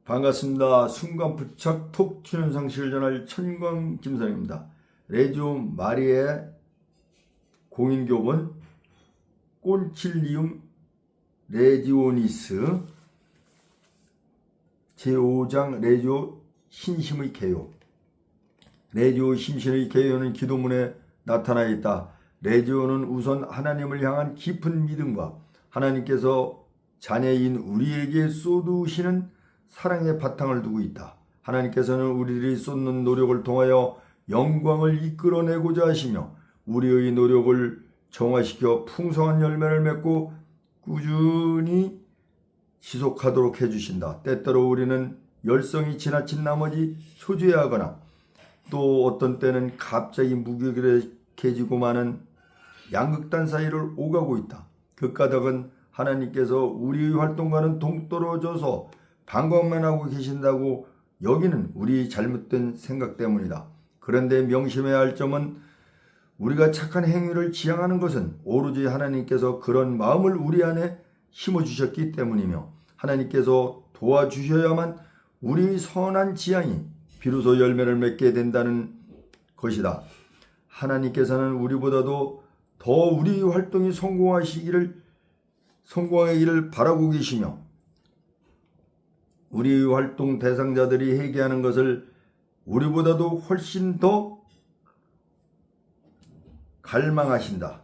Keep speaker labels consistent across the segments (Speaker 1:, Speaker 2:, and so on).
Speaker 1: 반갑습니다. 순간부착 톡 튀는 상식을 전할 천광 김선입니다. 레지오 마리의 공인교본 꼰칠리움 레지오니스 제5장 레지오 신심의 개요. 레지오 신심의 개요는 기도문에 나타나 있다. 레지오는 우선 하나님을 향한 깊은 믿음과 하나님께서 자녀인 우리에게 쏟으시는 사랑의 바탕을 두고 있다. 하나님께서는 우리들이 쏟는 노력을 통하여 영광을 이끌어내고자 하시며 우리의 노력을 정화시켜 풍성한 열매를 맺고 꾸준히 지속하도록 해주신다. 때때로 우리는 열성이 지나친 나머지 초조해하거나 또 어떤 때는 갑자기 무기력해지고 마는 양극단 사이를 오가고 있다. 그 까닭은 하나님께서 우리의 활동과는 동떨어져서 방광만 하고 계신다고 여기는 우리 잘못된 생각 때문이다. 그런데 명심해야 할 점은 우리가 착한 행위를 지향하는 것은 오로지 하나님께서 그런 마음을 우리 안에 심어주셨기 때문이며 하나님께서 도와주셔야만 우리의 선한 지향이 비로소 열매를 맺게 된다는 것이다. 하나님께서는 우리보다도 더 우리 활동이 성공하기를 바라고 계시며 우리 활동 대상자들이 회개하는 것을 우리보다도 훨씬 더 갈망하신다.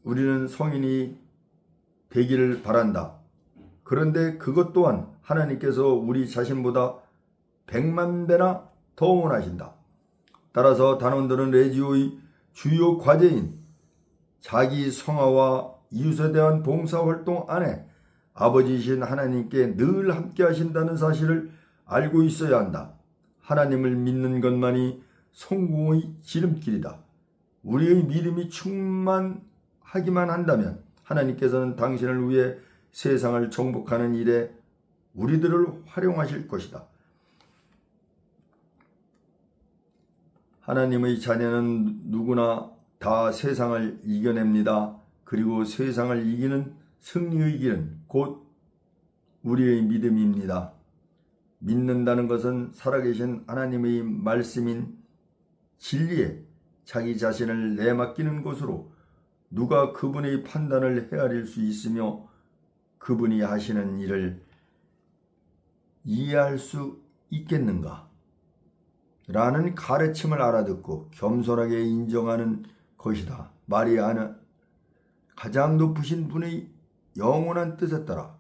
Speaker 1: 우리는 성인이 되기를 바란다. 그런데 그것 또한 하나님께서 우리 자신보다 100만 배나 더 원하신다. 따라서 단원들은 레지오의 주요 과제인 자기 성화와 이웃에 대한 봉사활동 안에 아버지이신 하나님께 늘 함께 하신다는 사실을 알고 있어야 한다. 하나님을 믿는 것만이 성공의 지름길이다. 우리의 믿음이 충만하기만 한다면 하나님께서는 당신을 위해 세상을 정복하는 일에 우리들을 활용하실 것이다. 하나님의 자녀는 누구나 다 세상을 이겨냅니다. 그리고 세상을 이기는 승리의 길은 곧 우리의 믿음입니다. 믿는다는 것은 살아계신 하나님의 말씀인 진리에 자기 자신을 내맡기는 것으로 누가 그분의 판단을 헤아릴 수 있으며 그분이 하시는 일을 이해할 수 있겠는가? 라는 가르침을 알아듣고 겸손하게 인정하는 것이다. 마리아는 가장 높으신 분의 영원한 뜻에 따라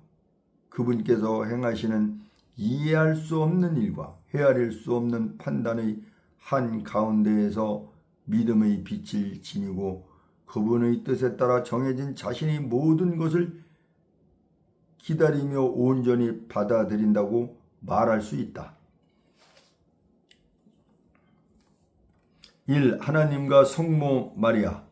Speaker 1: 그분께서 행하시는 이해할 수 없는 일과 헤아릴 수 없는 판단의 한 가운데에서 믿음의 빛을 지니고 그분의 뜻에 따라 정해진 자신의 모든 것을 기다리며 온전히 받아들인다고 말할 수 있다. 1. 하나님과 성모 마리아.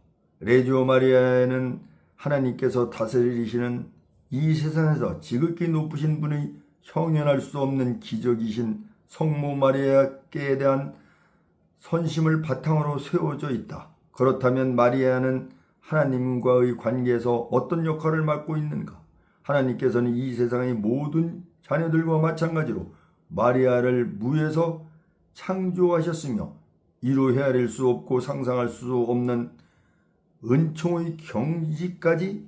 Speaker 1: 레지오 마리아에는 하나님께서 다스리시는 이 세상에서 지극히 높으신 분의 형연할 수 없는 기적이신 성모 마리아께 대한 선심을 바탕으로 세워져 있다. 그렇다면 마리아는 하나님과의 관계에서 어떤 역할을 맡고 있는가? 하나님께서는 이 세상의 모든 자녀들과 마찬가지로 마리아를 무에서 창조하셨으며 이루 헤아릴 수 없고 상상할 수 없는 은총의 경지까지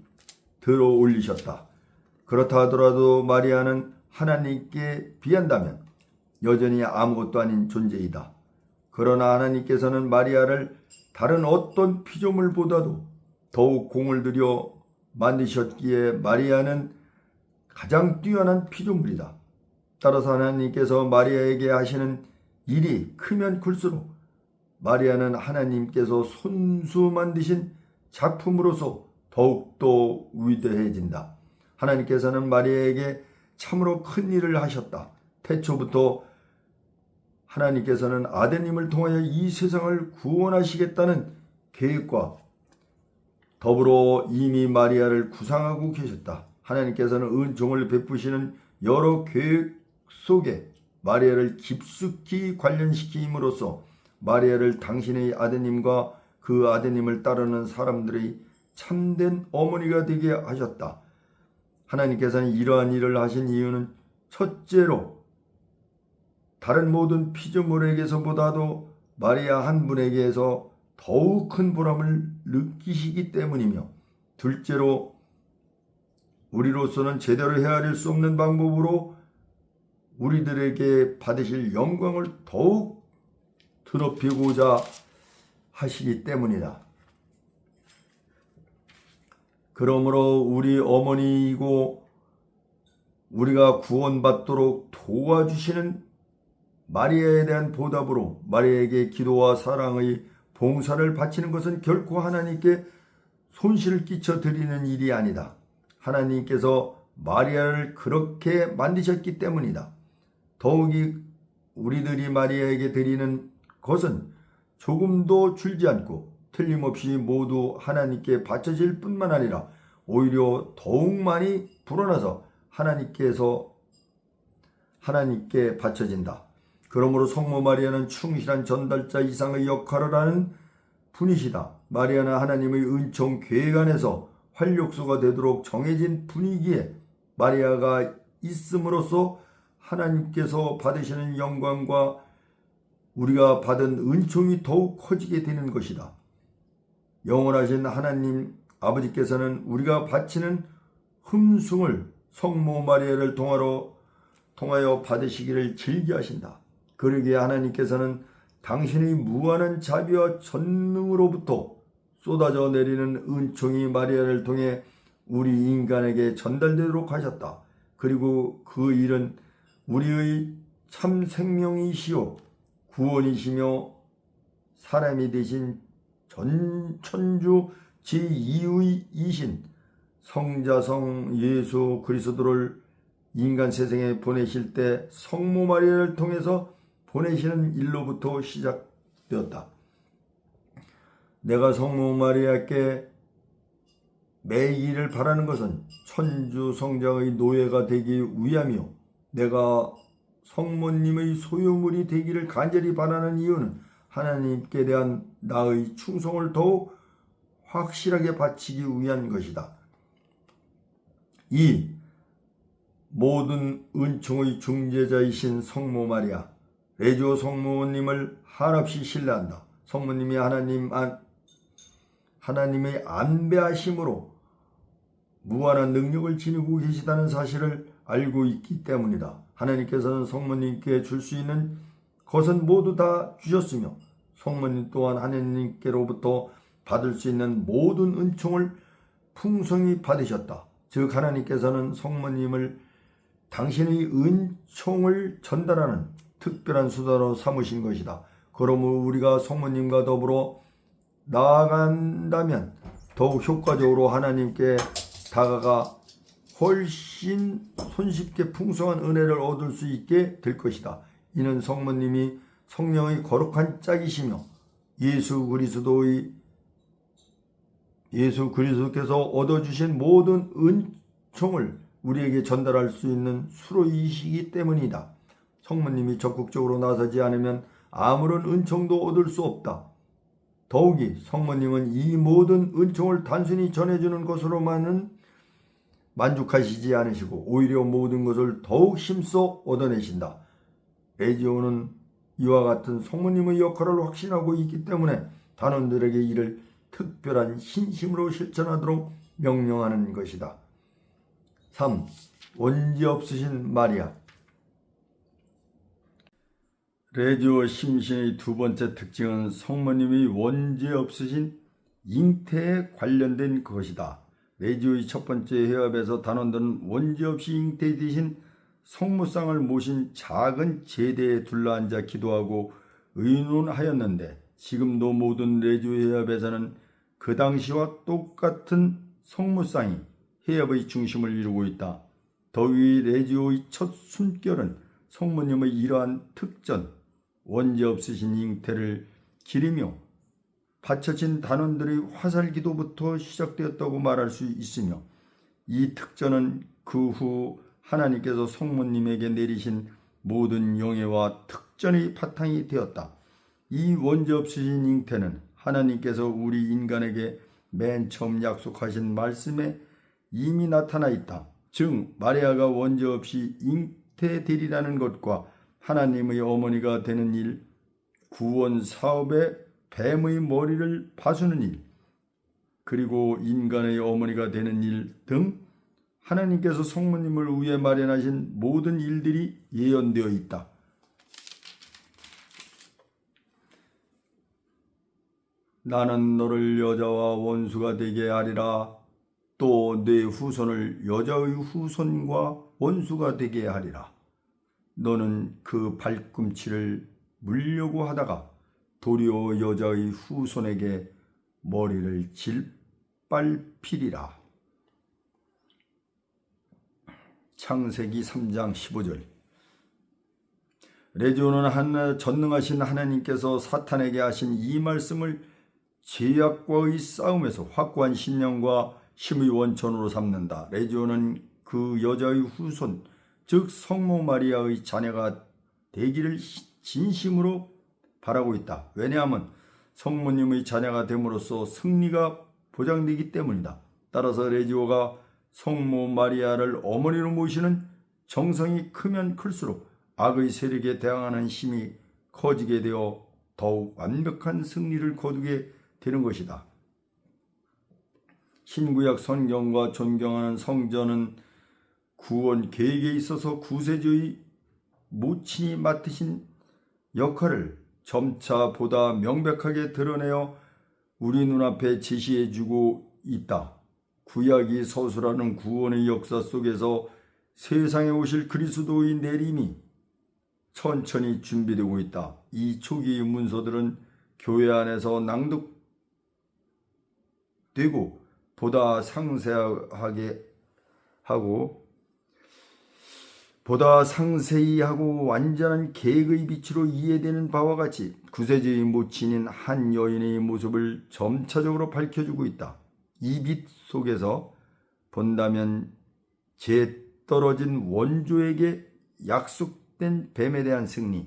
Speaker 1: 들어 올리셨다. 그렇다 하더라도 마리아는 하나님께 비한다면 여전히 아무것도 아닌 존재이다. 그러나 하나님께서는 마리아를 다른 어떤 피조물보다도 더욱 공을 들여 만드셨기에 마리아는 가장 뛰어난 피조물이다. 따라서 하나님께서 마리아에게 하시는 일이 크면 클수록 마리아는 하나님께서 손수 만드신 작품으로서 더욱더 위대해진다. 하나님께서는 마리아에게 참으로 큰 일을 하셨다. 태초부터 하나님께서는 아드님을 통하여 이 세상을 구원하시겠다는 계획과 더불어 이미 마리아를 구상하고 계셨다. 하나님께서는 은총을 베푸시는 여러 계획 속에 마리아를 깊숙이 관련시킴으로써 마리아를 당신의 아드님과 그 아드님을 따르는 사람들의 참된 어머니가 되게 하셨다. 하나님께서는 이러한 일을 하신 이유는 첫째로 다른 모든 피조물에게서보다도 마리아 한 분에게서 더욱 큰 보람을 느끼시기 때문이며, 둘째로 우리로서는 제대로 헤아릴 수 없는 방법으로 우리들에게 받으실 영광을 더욱 드높이고자 하시기 때문이다. 그러므로 우리 어머니이고 우리가 구원받도록 도와주시는 마리아에 대한 보답으로 마리아에게 기도와 사랑의 봉사를 바치는 것은 결코 하나님께 손실을 끼쳐 드리는 일이 아니다. 하나님께서 마리아를 그렇게 만드셨기 때문이다. 더욱이 우리들이 마리아에게 드리는 것은 조금도 줄지 않고 틀림없이 모두 하나님께 바쳐질 뿐만 아니라 오히려 더욱 많이 불어나서 하나님께 바쳐진다. 그러므로 성모 마리아는 충실한 전달자 이상의 역할을 하는 분이시다. 마리아는 하나님의 은총 계획 안에서 활력소가 되도록 정해진 분위기에 마리아가 있음으로써 하나님께서 받으시는 영광과 우리가 받은 은총이 더욱 커지게 되는 것이다. 영원하신 하나님 아버지께서는 우리가 바치는 흠숭을 성모 마리아를 통하여 받으시기를 즐겨하신다. 그러기에 하나님께서는 당신의 무한한 자비와 전능으로부터 쏟아져 내리는 은총이 마리아를 통해 우리 인간에게 전달되도록 하셨다. 그리고 그 일은 우리의 참 생명이시요 구원이시며 사람이 되신 천주 제2위이신 성자성 예수 그리스도를 인간 세상에 보내실 때 성모 마리아를 통해서 보내시는 일로부터 시작되었다. 내가 성모 마리아께 매이기를 바라는 것은 천주 성자의 노예가 되기 위함이요, 내가 성모님의 소유물이 되기를 간절히 바라는 이유는 하나님께 대한 나의 충성을 더욱 확실하게 바치기 위한 것이다. 이 모든 은총의 중재자이신 성모 마리아, 레지오 성모님을 한없이 신뢰한다. 성모님이 하나님의 안배하심으로 무한한 능력을 지니고 계시다는 사실을 알고 있기 때문이다. 하나님께서는 성모님께 줄 수 있는 것은 모두 다 주셨으며 성모님 또한 하나님께로부터 받을 수 있는 모든 은총을 풍성히 받으셨다. 즉 하나님께서는 성모님을 당신의 은총을 전달하는 특별한 수단으로 삼으신 것이다. 그러므로 우리가 성모님과 더불어 나아간다면 더욱 효과적으로 하나님께 다가가 훨씬 손쉽게 풍성한 은혜를 얻을 수 있게 될 것이다. 이는 성모님이 성령의 거룩한 짝이시며 예수 그리스도께서 얻어주신 모든 은총을 우리에게 전달할 수 있는 수로이시기 때문이다. 성모님이 적극적으로 나서지 않으면 아무런 은총도 얻을 수 없다. 더욱이 성모님은 이 모든 은총을 단순히 전해주는 것으로만은 만족하시지 않으시고 오히려 모든 것을 더욱 힘써 얻어내신다. 레지오는 이와 같은 성모님의 역할을 확신하고 있기 때문에 단원들에게 이를 특별한 신심으로 실천하도록 명령하는 것이다. 3. 원죄 없으신 마리아. 레지오 심신의 두 번째 특징은 성모님이 원죄 없으신 잉태에 관련된 것이다. 레지오의 첫 번째 회합에서 단원들은 원죄 없이 잉태되신 성모상을 모신 작은 제대에 둘러앉아 기도하고 의논하였는데 지금도 모든 레지오 회합에서는 그 당시와 똑같은 성모상이 회합의 중심을 이루고 있다. 더위 레지오의 첫 숨결은 성모님의 이러한 특전, 원죄 없으신 잉태를 기리며 바쳐진 단원들의 화살기도부터 시작되었다고 말할 수 있으며 이 특전은 그 후 하나님께서 성모님에게 내리신 모든 영예와 특전의 바탕이 되었다. 이 원죄 없으신 잉태는 하나님께서 우리 인간에게 맨 처음 약속하신 말씀에 이미 나타나 있다. 즉 마리아가 원죄 없이 잉태되리라는 것과 하나님의 어머니가 되는 일, 구원 사업에 뱀의 머리를 파수는 일, 그리고 인간의 어머니가 되는 일 등 하나님께서 성모님을 위해 마련하신 모든 일들이 예언되어 있다. 나는 너를 여자와 원수가 되게 하리라. 또 내 후손을 여자의 후손과 원수가 되게 하리라. 너는 그 발꿈치를 물려고 하다가 도리어 여자의 후손에게 머리를 짓밟히리라. 창세기 3장 15절. 레지오는 전능하신 하나님께서 사탄에게 하신 이 말씀을 죄악과의 싸움에서 확고한 신념과 힘의 원천으로 삼는다. 레지오는 그 여자의 후손, 즉 성모 마리아의 자녀가 되기를 진심으로 바라고 있다. 왜냐하면 성모님의 자녀가 됨으로써 승리가 보장되기 때문이다. 따라서 레지오가 성모 마리아를 어머니로 모시는 정성이 크면 클수록 악의 세력에 대항하는 힘이 커지게 되어 더욱 완벽한 승리를 거두게 되는 것이다. 신구약 성경과 존경하는 성전은 구원 계획에 있어서 구세주의 모친이 맡으신 역할을 점차 보다 명백하게 드러내어 우리 눈앞에 제시해주고 있다. 구약이 서술하는 구원의 역사 속에서 세상에 오실 그리스도의 내림이 천천히 준비되고 있다. 이 초기의 문서들은 교회 안에서 낭독되고 보다 상세히 하고 완전한 계획의 빛으로 이해되는 바와 같이 구세주의 모친인 한 여인의 모습을 점차적으로 밝혀주고 있다. 이 빛 속에서 본다면 재 떨어진 원조에게 약속된 뱀에 대한 승리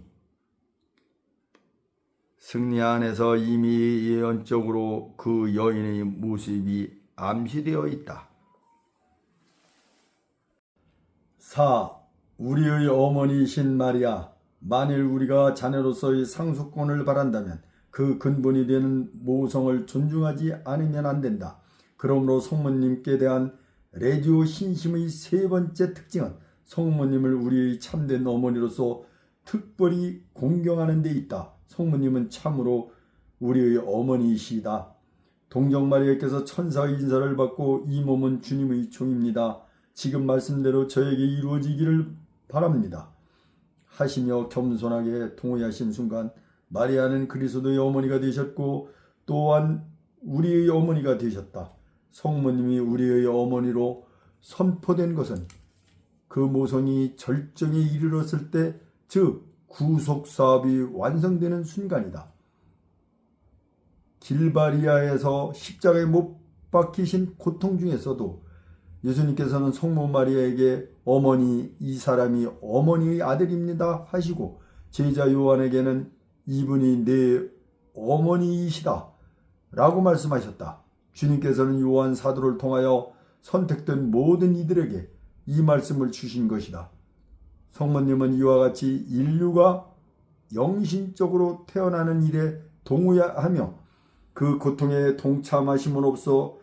Speaker 1: 안에서 이미 예언적으로 그 여인의 모습이 암시되어 있다. 4. 우리의 어머니이신 마리아. 만일 우리가 자녀로서의 상속권을 바란다면 그 근본이 되는 모성을 존중하지 않으면 안 된다. 그러므로 성모님께 대한 레지오 신심의 세 번째 특징은 성모님을 우리의 참된 어머니로서 특별히 공경하는 데 있다. 성모님은 참으로 우리의 어머니이시다. 동정 마리아께서 천사의 인사를 받고 이 몸은 주님의 종입니다. 지금 말씀대로 저에게 이루어지기를 바랍니다. 하시며 겸손하게 동의하신 순간 마리아는 그리스도의 어머니가 되셨고 또한 우리의 어머니가 되셨다. 성모님이 우리의 어머니로 선포된 것은 그 모성이 절정에 이르렀을 때, 즉 구속사업이 완성되는 순간이다. 길바리아에서 십자가에 못 박히신 고통 중에서도 예수님께서는 성모 마리아에게 어머니, 이 사람이 어머니의 아들입니다 하시고 제자 요한에게는 이분이 내 어머니이시다 라고 말씀하셨다. 주님께서는 요한 사도를 통하여 선택된 모든 이들에게 이 말씀을 주신 것이다. 성모님은 이와 같이 인류가 영신적으로 태어나는 일에 동의하며 그 고통에 동참하심으로써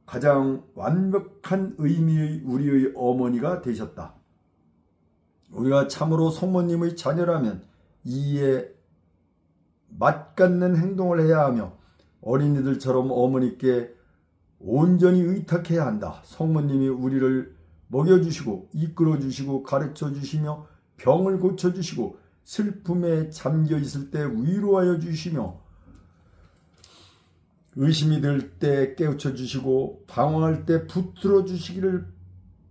Speaker 1: 가장 완벽한 의미의 우리의 어머니가 되셨다. 우리가 참으로 성모님의 자녀라면 이에 맞닿는 행동을 해야 하며 어린이들처럼 어머니께 온전히 의탁해야 한다. 성모님이 우리를 먹여주시고 이끌어주시고 가르쳐주시며 병을 고쳐주시고 슬픔에 잠겨있을 때 위로하여 주시며 의심이 들 때 깨우쳐주시고 방황할 때 붙들어 주시기를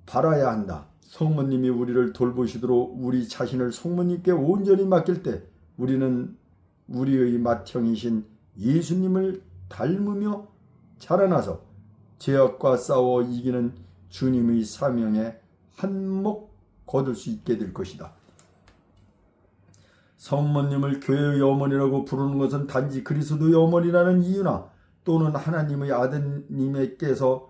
Speaker 1: 바라야 한다. 성모님이 우리를 돌보시도록 우리 자신을 성모님께 온전히 맡길 때 우리는 우리의 맏형이신 예수님을 닮으며 자라나서 죄악과 싸워 이기는 주님의 사명에 한몫 거둘 수 있게 될 것이다. 성모님을 교회의 어머니라고 부르는 것은 단지 그리스도의 어머니라는 이유나 또는 하나님의 아드님께서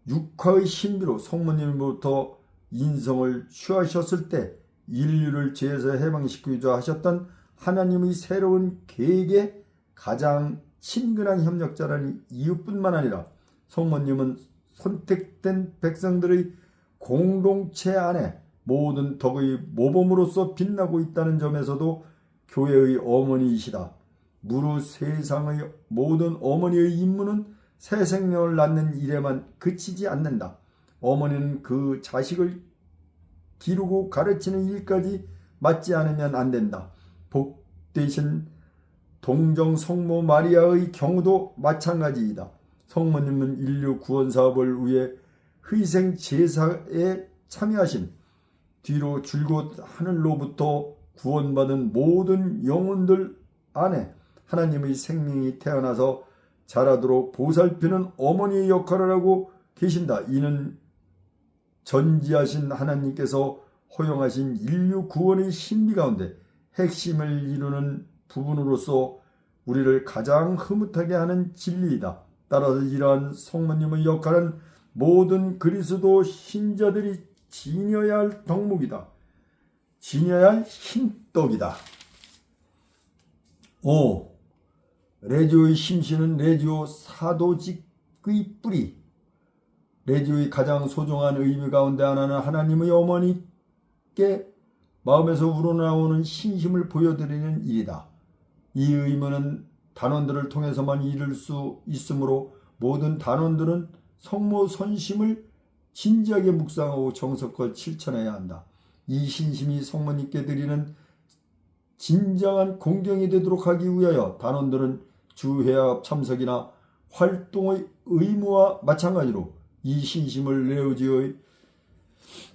Speaker 1: 육화의 신비로 성모님으로부터 인성을 취하셨을 때 인류를 죄에서 해방시키고자 하셨던 하나님의 새로운 계획에 가장 친근한 협력자라는 이유뿐만 아니라 성모님은 선택된 백성들의 공동체 안에 모든 덕의 모범으로서 빛나고 있다는 점에서도 교회의 어머니이시다. 무릇 세상의 모든 어머니의 임무는 새 생명을 낳는 일에만 그치지 않는다. 어머니는 그 자식을 기르고 가르치는 일까지 맡지 않으면 안 된다. 복되신 동정 성모 마리아의 경우도 마찬가지이다. 성모님은 인류 구원 사업을 위해 희생 제사에 참여하신 뒤로 줄곧 하늘로부터 구원받은 모든 영혼들 안에 하나님의 생명이 태어나서 자라도록 보살피는 어머니의 역할을 하고 계신다. 이는 전지하신 하나님께서 허용하신 인류 구원의 신비 가운데 핵심을 이루는 부분으로서 우리를 가장 흐뭇하게 하는 진리이다. 따라서 이러한 성모님의 역할은 모든 그리스도 신자들이 지녀야 할 덕목이다. 지녀야 할 흰떡이다. 5. 레지오의 심신은 레지오 사도직의 뿌리. 레지오의 가장 소중한 의미 가운데 하나는 하나님의 어머니께 마음에서 우러나오는 신심을 보여드리는 일이다. 이 의무는 단원들을 통해서만 이룰 수 있으므로 모든 단원들은 성모 선심을 진지하게 묵상하고 정성껏 실천해야 한다. 이 신심이 성모님께 드리는 진정한 공경이 되도록 하기 위하여 단원들은 주회합 참석이나 활동의 의무와 마찬가지로 이 신심을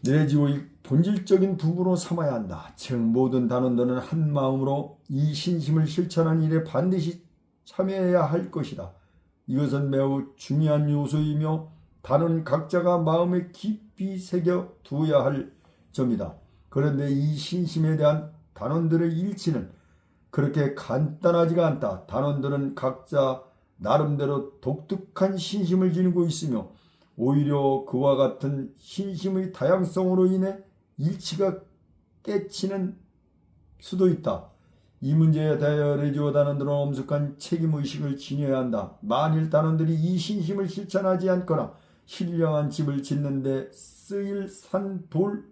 Speaker 1: 레지오의 본질적인 부분으로 삼아야 한다. 즉 모든 단원들은 한 마음으로 이 신심을 실천하는 일에 반드시 참여해야 할 것이다. 이것은 매우 중요한 요소이며 단원 각자가 마음에 깊이 새겨 두어야 할 점이다. 그런데 이 신심에 대한 단원들의 일치는 그렇게 간단하지가 않다. 단원들은 각자 나름대로 독특한 신심을 지니고 있으며 오히려 그와 같은 신심의 다양성으로 인해 일치가 깨치는 수도 있다. 이 문제에 대하여 레지오 단원들은 엄숙한 책임의식을 지녀야 한다. 만일 단원들이 이 신심을 실천하지 않거나 신령한 집을 짓는 데 쓰일 산돌이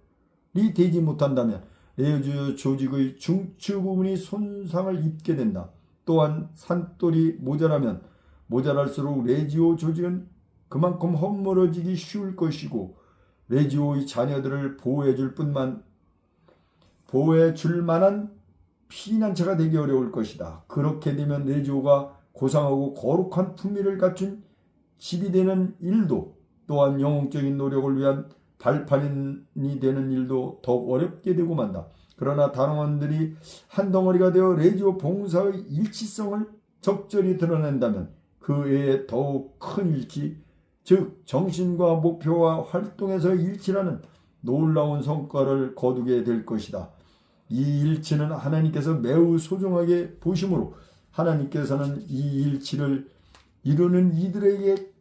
Speaker 1: 되지 못한다면 레지오 조직의 중추 부분이 손상을 입게 된다. 또한 산돌이 모자라면 모자랄수록 레지오 조직은 그만큼 헛멀어지기 쉬울 것이고 레지오의 자녀들을 보호해 줄 만한 피난처가 되기 어려울 것이다. 그렇게 되면 레지오가 고상하고 거룩한 품위를 갖춘 집이 되는 일도 또한 영웅적인 노력을 위한 발판이 되는 일도 더욱 어렵게 되고 만다. 그러나 단원들이 한 덩어리가 되어 레지오 봉사의 일치성을 적절히 드러낸다면 그 외에 더욱 큰 일치, 즉 정신과 목표와 활동에서의 일치라는 놀라운 성과를 거두게 될 것이다. 이 일치는 하나님께서 매우 소중하게 보심으로 하나님께서는 이 일치를 이루는 이들에게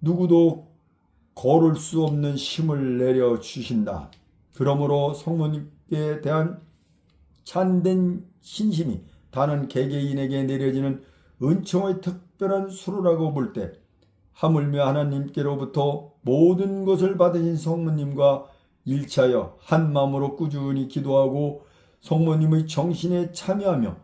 Speaker 1: 누구도 거를 수 없는 힘을 내려주신다. 그러므로 성모님께 대한 참된 신심이 다른 개개인에게 내려지는 은총의 특별한 수로라고 볼 때 하물며 하나님께로부터 모든 것을 받으신 성모님과 일치하여 한 마음으로 꾸준히 기도하고 성모님의 정신에 참여하며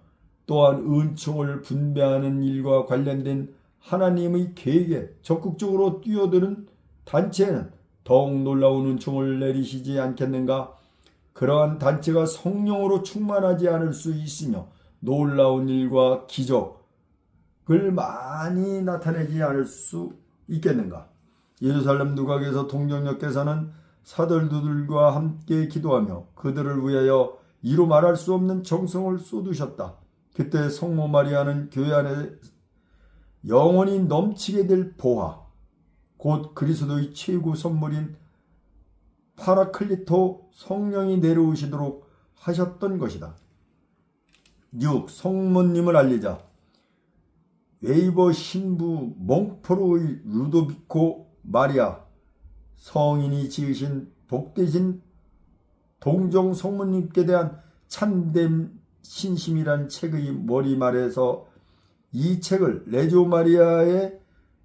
Speaker 1: 또한 은총을 분배하는 일과 관련된 하나님의 계획에 적극적으로 뛰어드는 단체에는 더욱 놀라운 은총을 내리시지 않겠는가? 그러한 단체가 성령으로 충만하지 않을 수 있으며 놀라운 일과 기적을 많이 나타내지 않을 수 있겠는가? 예루살렘 누각에서 동정역께서는 사도들과 함께 기도하며 그들을 위하여 이루 말할 수 없는 정성을 쏟으셨다. 그때 성모 마리아는 교회 안에 영원히 넘치게 될 보화, 곧 그리스도의 최고 선물인 파라클리토 성령이 내려오시도록 하셨던 것이다. 6. 성모님을 알리자. 웨이버 신부 몽포르의 루도비코 마리아 성인이 지으신 복되신 동정 성모님께 대한 참된 신심이란 책의 머리말에서 이 책을 레조 마리아의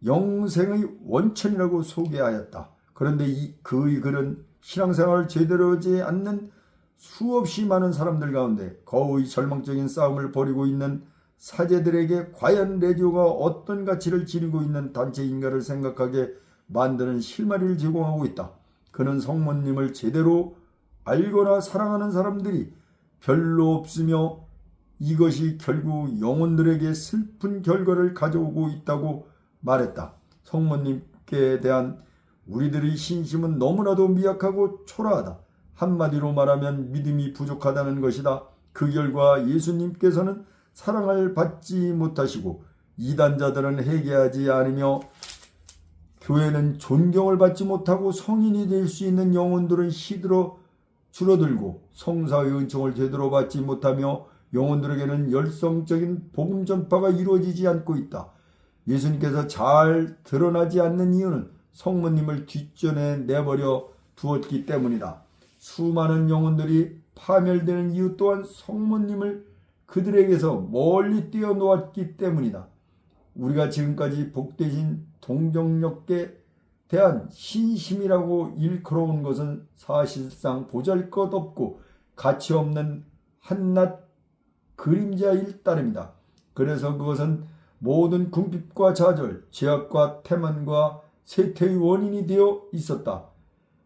Speaker 1: 영생의 원천이라고 소개하였다. 그런데 그의 글은 신앙생활을 제대로 하지 않는 수없이 많은 사람들 가운데 거의 절망적인 싸움을 벌이고 있는 사제들에게 과연 레조가 어떤 가치를 지니고 있는 단체인가를 생각하게 만드는 실마리를 제공하고 있다. 그는 성모님을 제대로 알거나 사랑하는 사람들이 별로 없으며 이것이 결국 영혼들에게 슬픈 결과를 가져오고 있다고 말했다. 성모님께 대한 우리들의 신심은 너무나도 미약하고 초라하다. 한마디로 말하면 믿음이 부족하다는 것이다. 그 결과 예수님께서는 사랑을 받지 못하시고 이단자들은 회개하지 않으며 교회는 존경을 받지 못하고 성인이 될 수 있는 영혼들은 시들어 줄어들고 성사의 은총을 제대로 받지 못하며 영혼들에게는 열성적인 복음 전파가 이루어지지 않고 있다. 예수님께서 잘 드러나지 않는 이유는 성모님을 뒷전에 내버려 두었기 때문이다. 수많은 영혼들이 파멸되는 이유 또한 성모님을 그들에게서 멀리 떼어놓았기 때문이다. 우리가 지금까지 복되신 동정녀께 대한 신심이라고 일컬어온 것은 사실상 보잘것없고 가치없는 한낱 그림자일 따름이다. 그래서 그것은 모든 궁핍과 좌절, 죄악과 태만과 쇠퇴의 원인이 되어 있었다.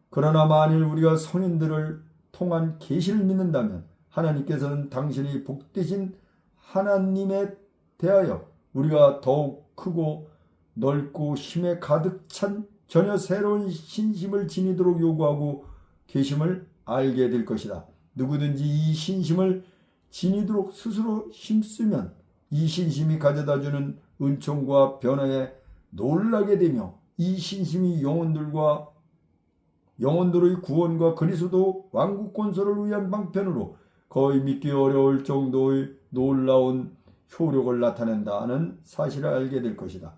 Speaker 1: 그러나 만일 우리가 성인들을 통한 계시를 믿는다면 하나님께서는 당신이 복되신 하나님에 대하여 우리가 더욱 크고 넓고 힘에 가득 찬 전혀 새로운 신심을 지니도록 요구하고 계심을 알게 될 것이다. 누구든지 이 신심을 지니도록 스스로 힘쓰면 이 신심이 가져다주는 은총과 변화에 놀라게 되며 이 신심이 영혼들의 구원과 그리스도 왕국 건설을 위한 방편으로 거의 믿기 어려울 정도의 놀라운 효력을 나타낸다는 사실을 알게 될 것이다.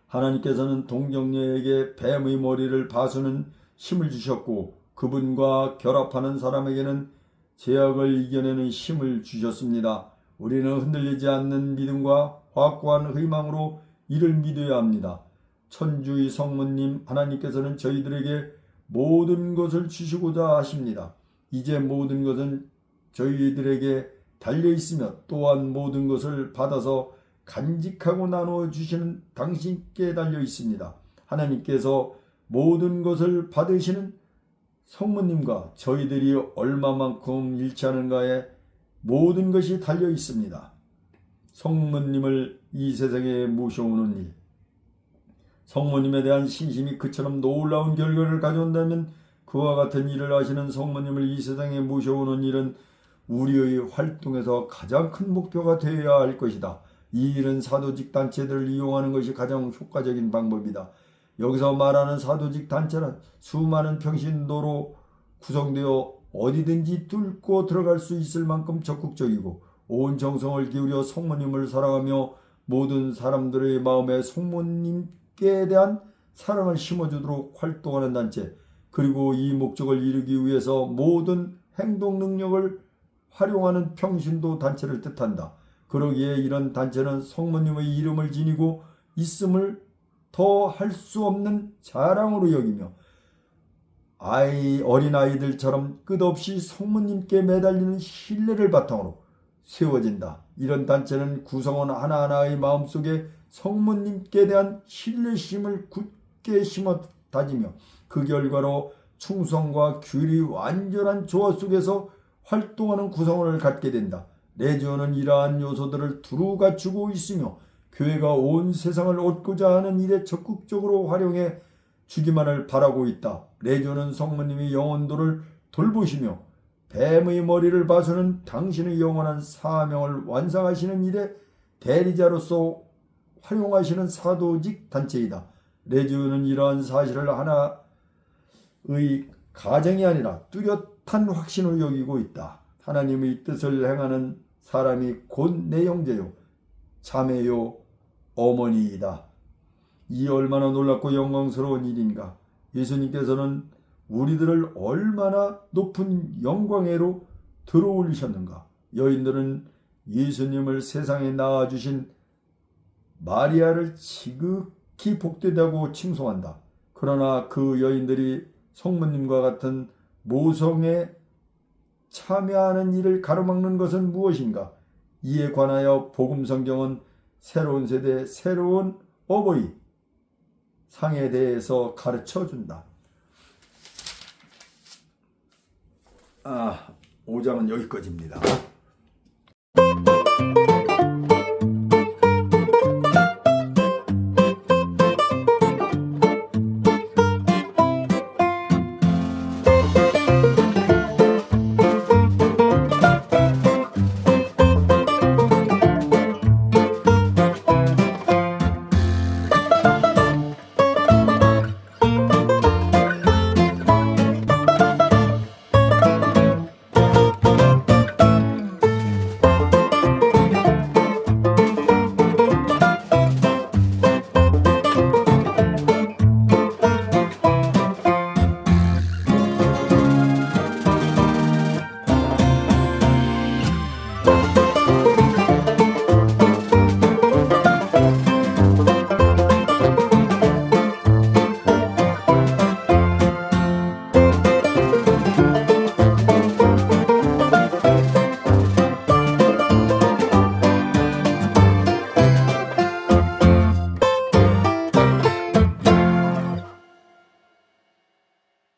Speaker 1: 하나님께서는 동정녀에게 뱀의 머리를 바수는 힘을 주셨고 그분과 결합하는 사람에게는 죄악을 이겨내는 힘을 주셨습니다. 우리는 흔들리지 않는 믿음과 확고한 희망으로 이를 믿어야 합니다. 천주의 성모님 하나님께서는 저희들에게 모든 것을 주시고자 하십니다. 이제 모든 것은 저희들에게 달려있으며 또한 모든 것을 받아서 간직하고 나누어 주시는 당신께 달려있습니다. 하나님께서 모든 것을 받으시는 성모님과 저희들이 얼마만큼 일치하는가에 모든 것이 달려있습니다. 성모님을 이 세상에 모셔오는 일, 성모님에 대한 신심이 그처럼 놀라운 결과를 가져온다면 그와 같은 일을 하시는 성모님을 이 세상에 모셔오는 일은 우리의 활동에서 가장 큰 목표가 되어야 할 것이다. 이 일은 사도직 단체들을 이용하는 것이 가장 효과적인 방법이다. 여기서 말하는 사도직 단체는 수많은 평신도로 구성되어 어디든지 뚫고 들어갈 수 있을 만큼 적극적이고 온 정성을 기울여 성모님을 사랑하며 모든 사람들의 마음에 성모님께 대한 사랑을 심어주도록 활동하는 단체, 그리고 이 목적을 이루기 위해서 모든 행동 능력을 활용하는 평신도 단체를 뜻한다. 그러기에 이런 단체는 성모님의 이름을 지니고 있음을 더 할 수 없는 자랑으로 여기며 어린아이들처럼 끝없이 성모님께 매달리는 신뢰를 바탕으로 세워진다. 이런 단체는 구성원 하나하나의 마음속에 성모님께 대한 신뢰심을 굳게 심어 다지며 그 결과로 충성과 규율이 완전한 조화 속에서 활동하는 구성원을 갖게 된다. 레지오는 이러한 요소들을 두루 갖추고 있으며 교회가 온 세상을 얻고자 하는 일에 적극적으로 활용해 주기만을 바라고 있다. 레지오는 성모님이 영혼들을 돌보시며 뱀의 머리를 봐서는 당신의 영원한 사명을 완성하시는 일에 대리자로서 활용하시는 사도직 단체이다. 레지오는 이러한 사실을 하나의 가정이 아니라 뚜렷한 확신으로 여기고 있다. 하나님의 뜻을 행하는 사람이 곧 내 형제요, 자매요, 어머니이다. 이 얼마나 놀랍고 영광스러운 일인가. 예수님께서는 우리들을 얼마나 높은 영광에로 들어올리셨는가. 여인들은 예수님을 세상에 낳아주신 마리아를 지극히 복되다고 칭송한다. 그러나 그 여인들이 성모님과 같은 모성에 참여하는 일을 가로막는 것은 무엇인가? 이에 관하여 복음 성경은 새로운 세대, 새로운 어버이 상에 대해서 가르쳐 준다. 5장은 여기까지입니다.